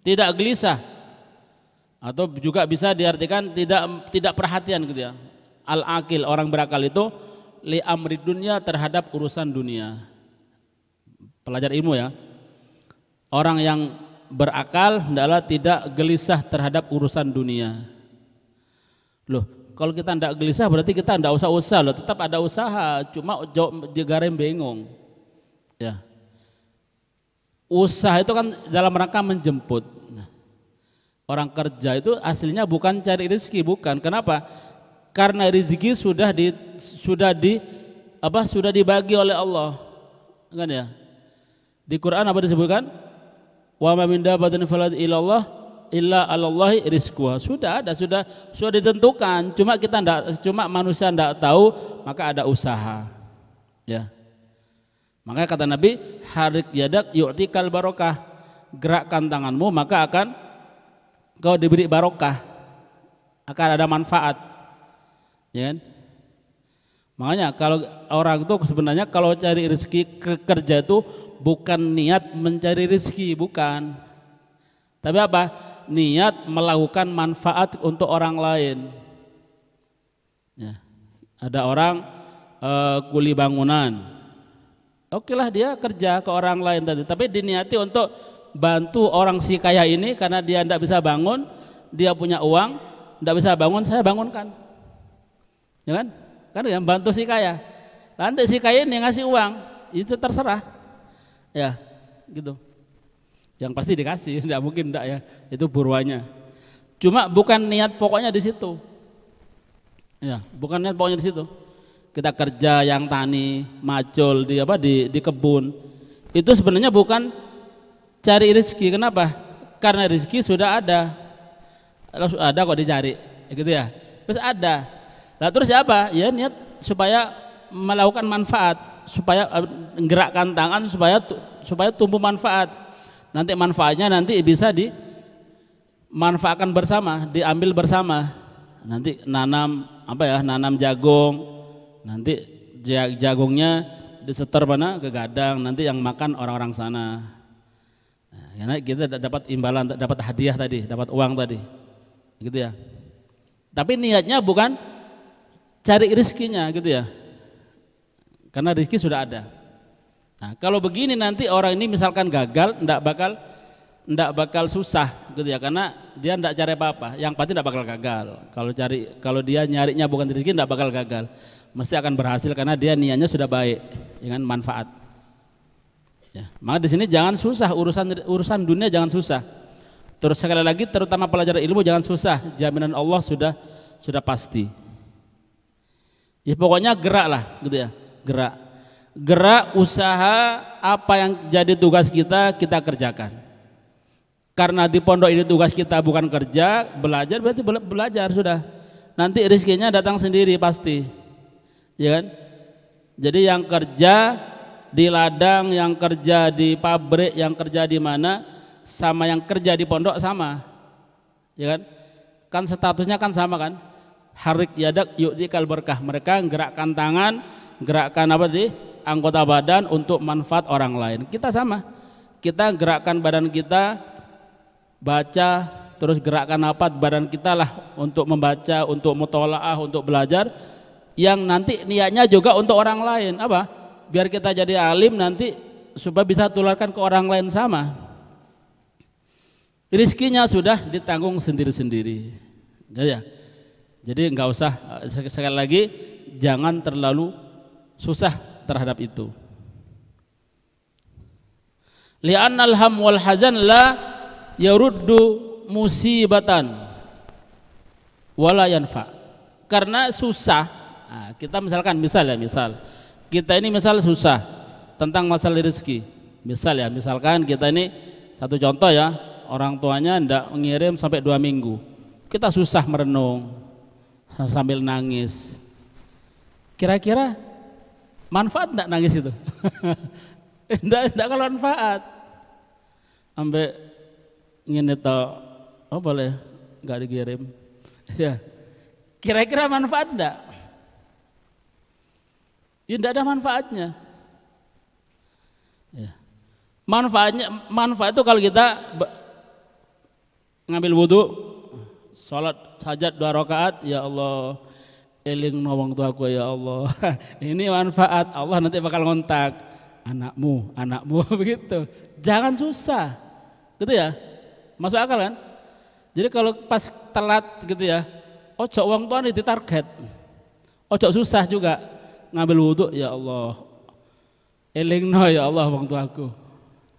Tidak gelisah, atau juga bisa diartikan tidak perhatian gitu ya. Al-aqil, orang berakal itu li amri dunya, terhadap urusan dunia. Pelajar ilmu ya. Orang yang berakal hendaklah tidak gelisah terhadap urusan dunia. Loh, kalau kita tidak gelisah berarti kita tidak usah usaha loh, tetap ada usaha, cuma jagarem bengong. Ya. Usaha itu kan dalam rangka menjemput. Orang kerja itu aslinya bukan cari rezeki, bukan. Kenapa? Karena rezeki sudah dibagi oleh Allah. Kan ya? Di Quran apa disebutkan? Wa ma min dabbatin fil ardi illallah illa 'alallahi rizquha. Sudah ditentukan. Cuma manusia enggak tahu, maka ada usaha. Ya. Makanya kata Nabi, harik yadak yu'tikal barokah. Gerakkan tanganmu maka akan kau diberi barokah. Akan ada manfaat. Ya kan? Makanya kalau orang itu sebenarnya kalau cari rezeki kerja itu bukan niat mencari rezeki, bukan. Tapi apa? Niat melakukan manfaat untuk orang lain. Ya. Ada orang kuli bangunan. Oke lah dia kerja ke orang lain tadi, tapi diniati untuk bantu orang si kaya ini karena dia tidak bisa bangun, dia punya uang, tidak bisa bangun, saya bangunkan, ya kan? Kan ya bantu si kaya. Nanti si kaya ini ngasih uang, itu terserah, ya, gitu. Yang pasti dikasih, tidak mungkin tidak ya, itu buruannya. Cuma bukan niat pokoknya di situ, ya, bukan niat pokoknya di situ. Kita kerja yang tani, macul di kebun, itu sebenarnya bukan cari rezeki. Kenapa? Karena rezeki sudah ada, kok dicari, gitu ya. Terus ada, nah terus apa? Ya niat supaya melakukan manfaat, supaya gerakkan tangan supaya tumbuh manfaat. Nanti manfaatnya bisa dimanfaatkan bersama, diambil bersama. Nanti nanam jagung. Nanti jagungnya disetor mana ke gadang, nanti yang makan orang-orang sana. Nah, karena kita dapat imbalan, dapat hadiah tadi, dapat uang tadi, gitu ya. Tapi niatnya bukan cari rezekinya, gitu ya. Karena rezeki sudah ada. Nah, kalau begini nanti orang ini misalkan gagal, ndak bakal susah, gitu ya. Karena dia ndak cari apa-apa, yang pasti ndak bakal gagal. Kalau dia nyarinya bukan rezeki, ndak bakal gagal. Mesti akan berhasil karena dia niatnya sudah baik dengan manfaat. Ya, maka di sini jangan susah, urusan dunia jangan susah. Terus sekali lagi terutama pelajaran ilmu jangan susah, jaminan Allah sudah pasti. Ya pokoknya gerak lah, gitu ya, gerak usaha apa yang jadi tugas kita kerjakan. Karena di pondok ini tugas kita bukan kerja, belajar berarti belajar sudah. Nanti rezekinya datang sendiri pasti. Ya kan? Jadi yang kerja di ladang, yang kerja di pabrik, yang kerja di mana sama yang kerja di pondok sama. Ya kan? Kan statusnya kan sama kan? Harik yadak yu'tikal berkah. Mereka gerakkan tangan, gerakkan anggota badan untuk manfaat orang lain. Kita sama. Kita gerakkan badan kita baca, terus gerakkan badan kita lah untuk membaca, untuk mutolaah, untuk belajar. Yang nanti niatnya juga untuk orang lain, apa? Biar kita jadi alim nanti supaya bisa tularkan ke orang lain sama. Rizkinya sudah ditanggung sendiri-sendiri, ya. Jadi nggak usah, sekali lagi jangan terlalu susah terhadap itu. Li'annal ham wal hazan la yaruddu musibatan wala yanfa. Karena susah. Nah, kita misal kita ini susah tentang masalah rezeki. Misalkan kita ini satu contoh ya, orang tuanya ndak mengirim sampai 2 minggu. Kita susah merenung sambil nangis. Kira-kira manfaat ndak nangis itu? Ndak kalau manfaat. Sampai ngene toh, oh boleh nggak dikirim. Ya. Kira-kira manfaat ndak? Ya tidak ada manfaatnya. Ya. Manfaat itu kalau kita ngambil wudhu, sholat hajat 2 rakaat, ya Allah, eling nawang tuaku ya Allah. Ini manfaat, Allah nanti bakal ngontak anakmu begitu. Jangan susah, gitu ya. Masuk akal kan? Jadi kalau pas telat gitu ya, ojo uang tuan ditarget, ojo susah juga. Ngambil wudhu, ya Allah, elingno ya Allah wong tuaku.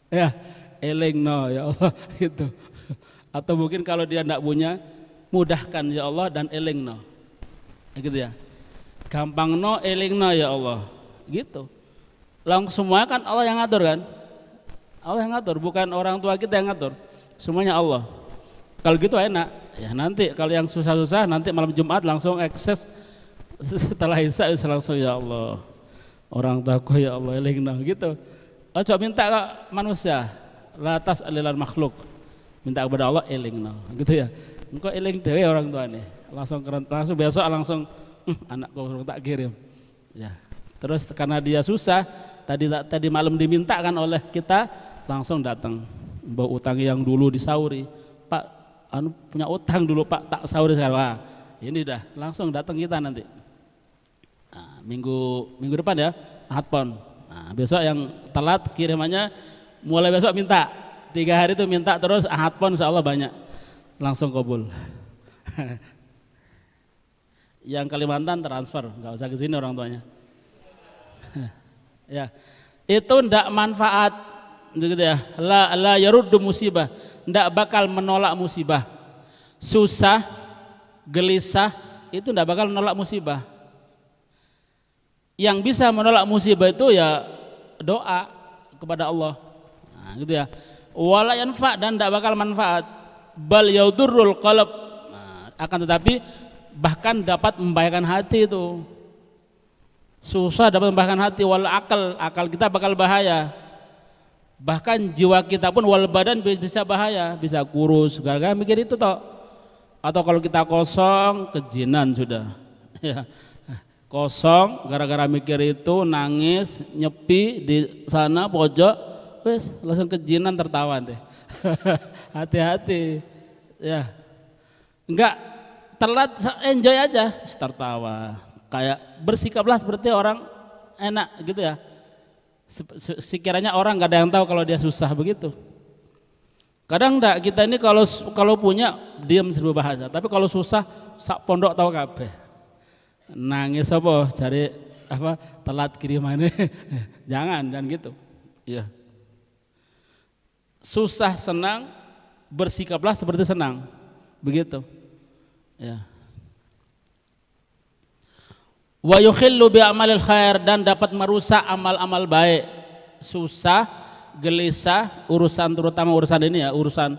Ya, elingno ya Allah gitu. Atau mungkin kalau dia tidak punya, mudahkan ya Allah dan elingno. Gitu ya. Gampangno elingno ya Allah. Gitu. Langsung semua kan Allah yang ngatur kan? Allah yang ngatur, bukan orang tua kita yang ngatur. Semuanya Allah. Kalau gitu enak. Ya nanti kalau yang susah-susah nanti malam Jumat langsung akses setelah Isya langsung ya Allah. Orang tuaku ya Allah elingno gitu. Ojo minta ke manusia. La tas'alil makhluk. Minta kepada Allah elingno gitu ya. Engko eling dhewe orang tuane. Langsung besok langsung anakku tak kirim. Ya. Terus karena dia susah, tadi malam dimintakan oleh kita, langsung datang. Bawa utang yang dulu disauri. Pak, punya utang dulu Pak, tak sauri sekarang. Wah, ini dah langsung datang kita nanti. Nah, minggu depan ya, Ahad Pon. Nah, besok yang telat kirimannya mulai besok minta. 3 hari itu minta terus Ahad Pon insya Allah banyak. Langsung kabul. Yang Kalimantan transfer, nggak usah ke sini orang tuanya. Ya, itu ndak manfaat, gitu ya. La yaruddu musibah, ndak bakal menolak musibah. Susah, gelisah, itu ndak bakal menolak musibah. Yang bisa menolak musibah itu ya doa kepada Allah. Nah, gitu ya. Wala yanfa, dan ndak bakal manfaat. Bal yaudurrul qalb. Nah, akan tetapi bahkan dapat membahayakan hati itu. Susah dapat membahayakan hati, wal akal kita bakal bahaya. Bahkan jiwa kita pun wal badan bisa bahaya, bisa kurus gara-gara mikir itu toh. Atau kalau kita kosong, kejinan sudah. Ya. Kosong gara-gara mikir itu, nangis, nyepi di sana pojok, wes langsung kejinan tertawan deh. Hati-hati. Ya. Enggak telat, enjoy aja, tertawa. Kayak bersikaplah seperti orang enak gitu ya. Sekiranya orang nggak ada yang tahu kalau dia susah begitu. Kadang enggak, kita ini kalau punya diam 1000 bahasa, tapi kalau susah sak pondok tahu kabeh. Nangis apa cari apa telat kirimannya. jangan gitu. Ya. Susah senang, bersikaplah seperti senang. Begitu. Ya. Wa yukhillu bi amalil khair, dan dapat merusak amal-amal baik. Susah, gelisah, urusan terutama urusan ini ya, urusan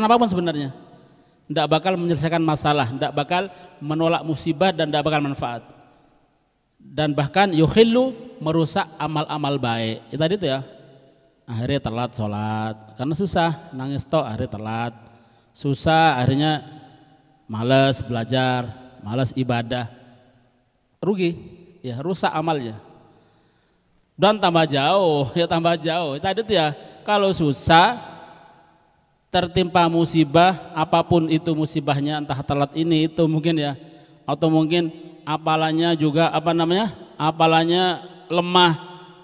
apapun sebenarnya. Tidak bakal menyelesaikan masalah, tidak bakal menolak musibah, dan tidak bakal manfaat. Dan bahkan yukhillu, merusak amal-amal baik. Itu tadi itu ya. Akhirnya telat sholat karena susah, nangis toh akhirnya telat. Susah akhirnya malas belajar, malas ibadah. Rugi, ya rusak amalnya. Dan tambah jauh, ya tambah jauh. Tadi itu ya, kalau susah, tertimpa musibah, apapun itu musibahnya, entah telat ini itu mungkin ya, atau mungkin apalannya juga apalannya lemah.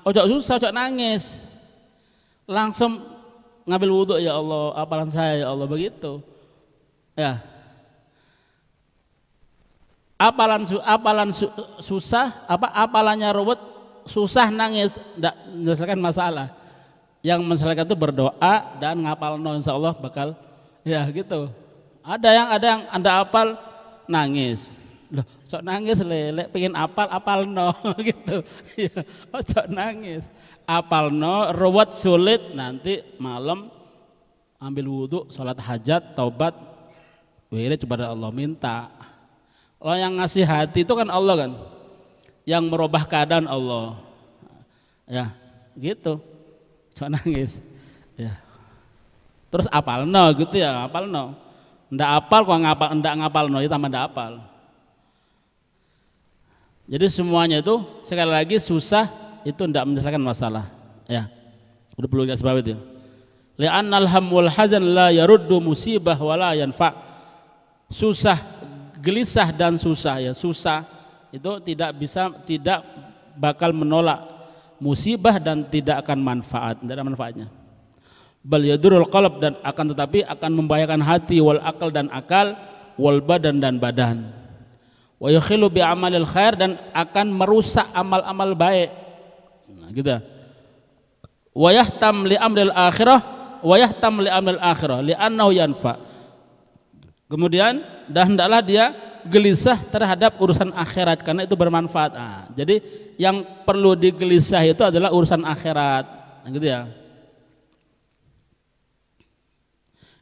Ojo susah, ojo nangis. Langsung ngambil wudhu, ya Allah, apalan saya ya Allah, begitu. Ya. Apalan susah, apalannya ruwet, susah nangis, tidak menyelesaikan masalah. Yang menyelesaikan itu berdoa dan ngapalno, insya Allah bakal ya gitu. Ada yang Anda apal nangis, loh, sok nangis lelek, pengen apalno gitu. Ya, sok nangis, apalno, ruwet sulit, nanti malam ambil wudhu, sholat hajat, taubat, wirid kepada Allah, minta. Kalau yang ngasih hati itu kan Allah kan, yang merubah keadaan Allah, ya gitu, jangan nangis, ya. Terus apalno gitu ya, apalno, ndak apal kok ndak ngapalno, itu tambah ndak apal. Jadi semuanya itu sekali lagi susah itu ndak menyelesaikan masalah, ya. Udah perlu kita sebab itu. Li'annal ham wal hazan la yaruddu musibah wala yanfa. Susah, gelisah dan susah ya, susah itu tidak bakal menolak musibah dan tidak akan manfaat, tidak ada manfaatnya. Bal yadurul qalb, dan akan tetapi akan membahayakan hati, wal akal dan akal, wal badan dan badan. Wa yukhilu bi amalil khair, dan akan merusak amal-amal baik. Nah, gitu. Wa yahtam li amril akhirah, wa yahtam li amril akhirah li'annahu yanfa. Kemudian dan hendaklah dia gelisah terhadap urusan akhirat karena itu bermanfaat. Nah, jadi yang perlu digelisah itu adalah urusan akhirat, gitu ya.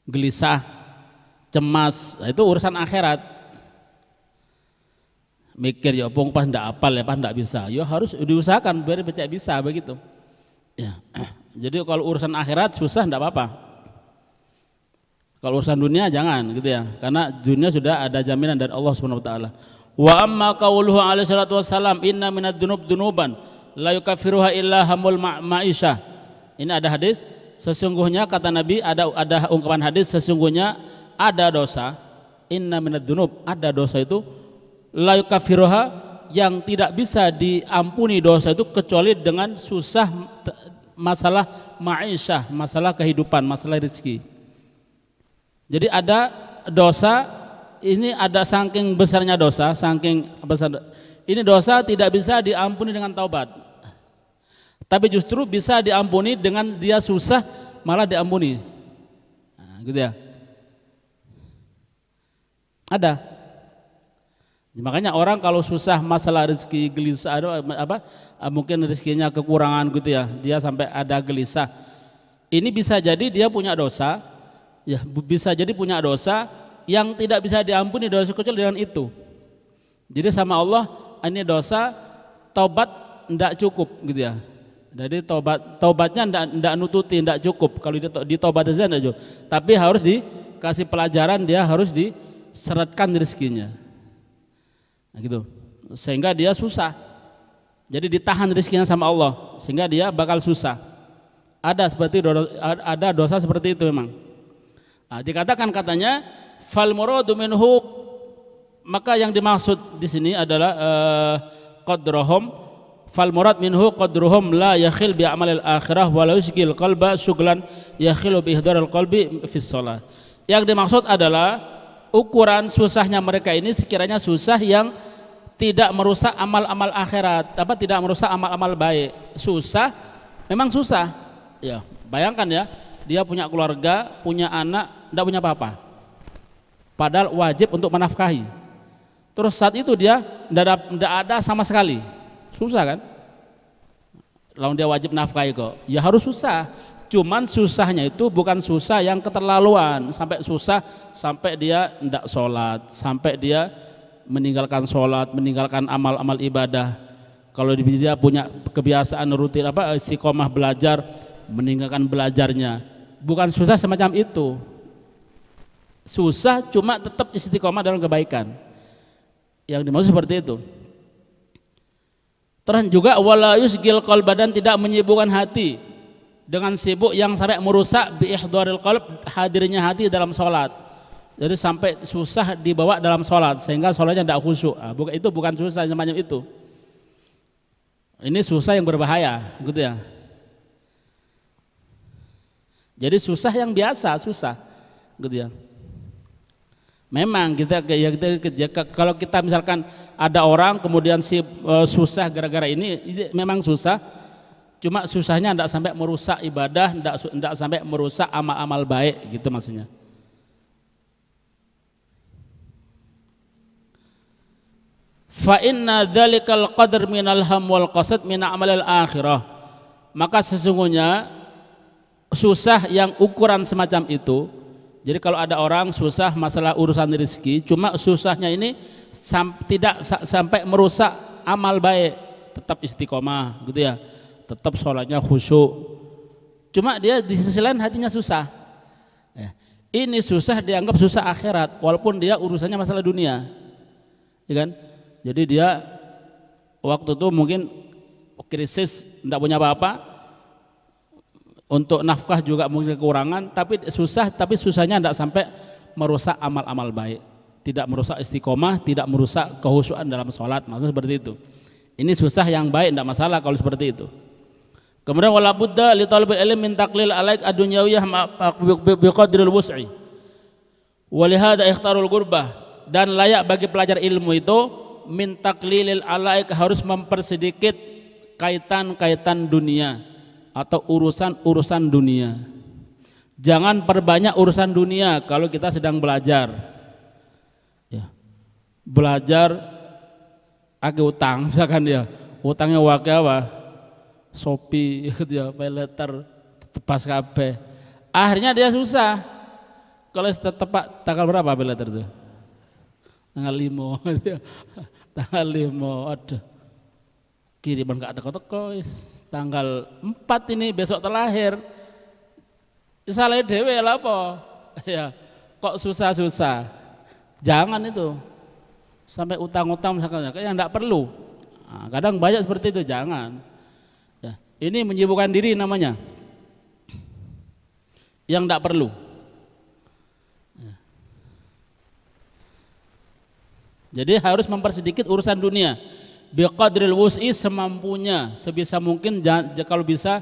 Gelisah, cemas, nah itu urusan akhirat. Mikir ya pung pas ndak apal ya pas ndak bisa, ya harus diusahakan biar becek bisa begitu. Ya. Jadi kalau urusan akhirat susah ndak apa-apa. Kalau urusan dunia jangan gitu ya, karena dunia sudah ada jaminan dari Allah Subhanahu wa taala. Wa amma qauluhu alaihi salatu wassalam inna minad dunub dunuban la yukaffiruha illa hamul ma'isyah. Ini ada hadis, sesungguhnya kata Nabi ada ungkapan hadis, sesungguhnya ada dosa, inna minad dunub, ada dosa itu la yukaffiruha yang tidak bisa diampuni dosa itu kecuali dengan susah masalah ma'isyah, masalah kehidupan, masalah rezeki. Jadi ada dosa, ini ada saking besarnya dosa, saking besar ini dosa tidak bisa diampuni dengan taubat. Tapi justru bisa diampuni dengan dia susah malah diampuni. Nah, gitu ya. Ada. Makanya orang kalau susah masalah rezeki, gelisah mungkin rezekinya kekurangan gitu ya, dia sampai ada gelisah. Ini bisa jadi dia punya dosa. Ya, bisa jadi punya dosa yang tidak bisa diampuni dosa kecil dengan itu. Jadi sama Allah ini dosa taubat tidak cukup gitu ya. Jadi taubatnya tidak nututi, tidak cukup. Kalau ditaubat saja tidak cukup. Tapi harus dikasih pelajaran, dia harus diseretkan rezekinya. Nah, gitu. Sehingga dia susah. Jadi ditahan rezekinya sama Allah sehingga dia bakal susah. Ada dosa seperti itu memang. Nah, dikatakan katanya fal muradu minhu, maka yang dimaksud di sini adalah qadruhum, fal murad minhu qadruhum la yakhil bi amalil akhirah wa la yusghil qalba syughlan yakhilu bi ihdaril qalbi fi shalah. Yang dimaksud adalah ukuran susahnya mereka ini sekiranya susah yang tidak merusak amal-amal akhirat, tidak merusak amal-amal baik. Susah, memang susah. Ya, bayangkan ya, dia punya keluarga, punya anak, tidak punya apa-apa, padahal wajib untuk menafkahi. Terus saat itu dia tidak ada sama sekali, susah kan? Lalu dia wajib nafkahi kok, ya harus susah. Cuman susahnya itu bukan susah yang keterlaluan, sampai susah sampai dia tidak sholat, sampai dia meninggalkan sholat, meninggalkan amal-amal ibadah. Kalau dia punya kebiasaan rutin istiqomah belajar, meninggalkan belajarnya, bukan susah semacam itu. Susah cuma tetap istiqomah dalam kebaikan. Yang dimaksud seperti itu. Terus juga wala yusgil qalba, dan tidak menyibukkan hati dengan sibuk yang sampai merusak bi ihdharil qalb, hadirnya hati dalam sholat. Jadi sampai susah dibawa dalam sholat sehingga sholatnya tidak khusyuk. Itu bukan susah semacam itu. Ini susah yang berbahaya, gitu ya. Jadi susah yang biasa, susah, gitu ya. Memang kalau kita misalkan ada orang kemudian susah gara-gara ini memang susah, cuma susahnya tidak sampai merusak ibadah, tidak sampai merusak amal-amal baik, gitu maksudnya. Fa inna dzalikal qadr minal ham wal qasad min amalil akhirah. Maka sesungguhnya susah yang ukuran semacam itu. Jadi kalau ada orang susah masalah urusan rezeki, cuma susahnya ini tidak sampai merusak amal baik, tetap istiqomah gitu ya, tetap sholatnya khusyuk. Cuma dia di sisi lain hatinya susah. Ini susah dianggap susah akhirat, walaupun dia urusannya masalah dunia, ya kan? Jadi dia waktu itu mungkin krisis, tidak punya apa-apa. Untuk nafkah juga mungkin kekurangan, tapi susahnya tidak sampai merusak amal-amal baik, tidak merusak istiqomah, tidak merusak kekhusyuan dalam sholat, maksudnya seperti itu. Ini susah yang baik, tidak masalah kalau seperti itu. Kemudian wala budda li talibil ilm min taqlil alaik ad-dunyawiyah biqadril wus'i. Wa li hadza ikhtarul gurbah, dan layak bagi pelajar ilmu itu min taqlilil alaik, harus mempersedikit kaitan-kaitan dunia atau urusan-urusan dunia. Jangan perbanyak urusan dunia kalau kita sedang belajar. Ya. Belajar ake utang misalkan ya, utangnya wake apa? Shopee ya, pay letter tepas kabeh. Akhirnya dia susah. Kalau tepat tanggal berapa pay letter itu? Tanggal 5 tanggal 5, aduh kiriman gak teko-teko, tanggal 4 ini besok terakhir, salah dewe lah apa ya, kok susah-susah. Jangan itu sampai utang-utang misalkan yang enggak perlu. Nah, kadang banyak seperti itu, jangan ya, ini menyibukkan diri namanya yang enggak perlu. Jadi harus mempersedikit urusan dunia, biqadril wus'i, semampunya, sebisa mungkin. Kalau bisa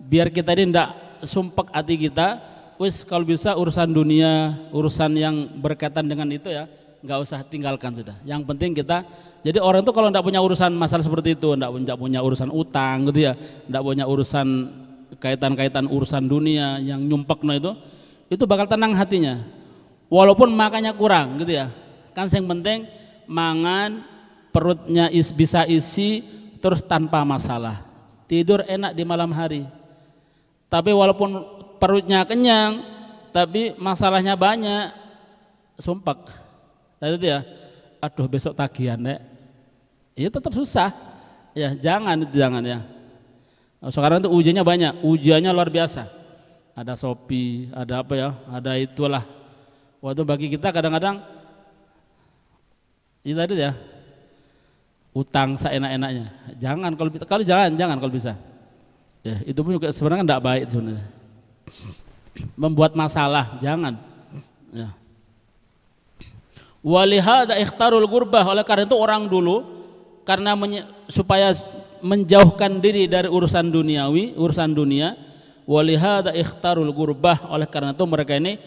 biar kita ini tidak sumpek hati kita, wis kalau bisa urusan dunia, urusan yang berkaitan dengan itu ya nggak usah tinggalkan sudah. Yang penting kita, jadi orang itu kalau tidak punya urusan masalah seperti itu, tidak punya urusan utang gitu ya, tidak punya urusan kaitan-kaitan urusan dunia yang nyumpek itu bakal tenang hatinya, walaupun makannya kurang gitu ya. Kan yang penting mangan, perutnya bisa isi terus tanpa masalah, tidur enak di malam hari. Tapi walaupun perutnya kenyang tapi masalahnya banyak, sumpek itu ya, aduh besok tagihan ya tetap susah ya. Jangan ya. Sekarang itu ujiannya banyak, ujiannya luar biasa, ada Shopee, ada apa ya, ada itulah. Waktu bagi kita kadang-kadang itu tadi ya, utang seenak-enaknya. Jangan kalau jangan kalau bisa. Ya, itu pun juga sebenarnya enggak baik sebenarnya. Membuat masalah, jangan. Ya. Walihada ikhtarul gurbah, oleh karena itu orang dulu karena supaya menjauhkan diri dari urusan duniawi, urusan dunia, walihada ikhtarul gurbah, oleh karena itu mereka ini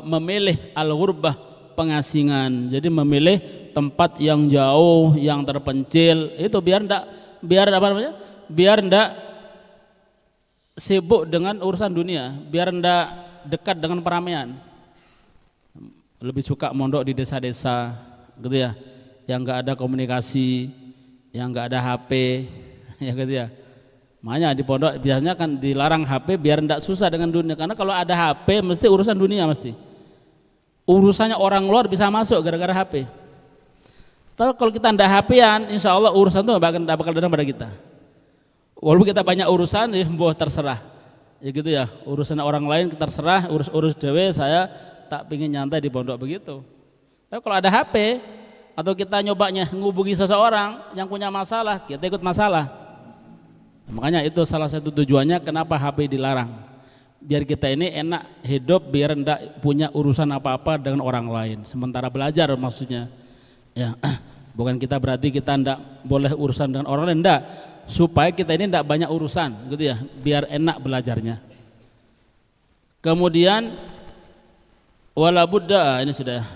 memilih al-gurbah, pengasingan. Jadi memilih tempat yang jauh, yang terpencil, itu biar ndak sibuk dengan urusan dunia, biar ndak dekat dengan keramaian. Lebih suka mondok di desa-desa gitu ya, yang enggak ada komunikasi, yang enggak ada HP ya gitu ya. Makanya di pondok biasanya kan dilarang HP biar ndak susah dengan dunia, karena kalau ada HP mesti urusan dunia, mesti urusannya orang luar bisa masuk gara-gara HP. Tapi kalau kita ndak HP-an, insya Allah urusan itu nggak bakal datang pada kita. Walaupun kita banyak urusan, ya terserah. Ya gitu ya, urusan orang lain terserah, urus dewe, saya tak pingin nyantai di pondok begitu. Tapi kalau ada HP atau kita nyobanya ngubungi seseorang yang punya masalah, kita ikut masalah. Makanya itu salah satu tujuannya kenapa HP dilarang. Biar kita ini enak hidup, biar ndak punya urusan apa-apa dengan orang lain. Sementara belajar maksudnya. Ya, bukan kita berarti kita ndak boleh urusan dengan orang lain, ndak. Supaya kita ini ndak banyak urusan, gitu ya, biar enak belajarnya. Kemudian wala budda, ini sudah,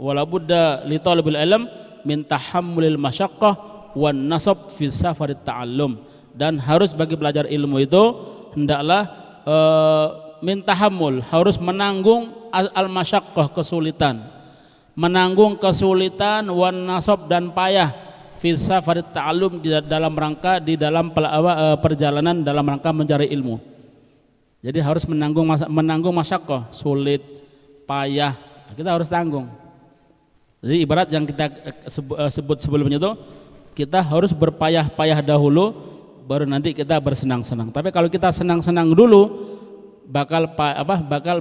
wala budda li talibil ilm min tahammulil masyaqqah wan nasab fi safarit ta'allum. Dan harus bagi belajar ilmu itu hendaklah min tahammul, harus menanggung al masyaqqah, kesulitan, menanggung kesulitan, wan nasab, dan payah, fi safarit ta'allum, di dalam rangka perjalanan dalam rangka mencari ilmu. Jadi harus menanggung masyaqqah, sulit, payah, kita harus tanggung. Jadi ibarat yang kita sebut sebelumnya itu, kita harus berpayah-payah dahulu, baru nanti kita bersenang-senang. Tapi kalau kita senang-senang dulu, bakal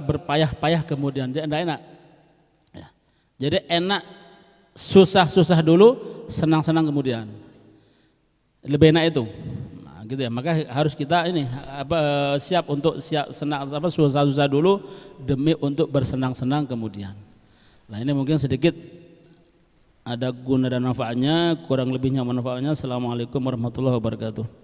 berpayah-payah kemudian, jadi tidak enak. Ya. Jadi enak susah-susah dulu, senang-senang kemudian. Lebih enak itu. Nah, gitu ya. Maka harus kita ini siap untuk susah-susah dulu demi untuk bersenang-senang kemudian. Nah, ini mungkin sedikit ada guna dan manfaatnya, kurang lebihnya manfaatnya. Assalamualaikum warahmatullahi wabarakatuh.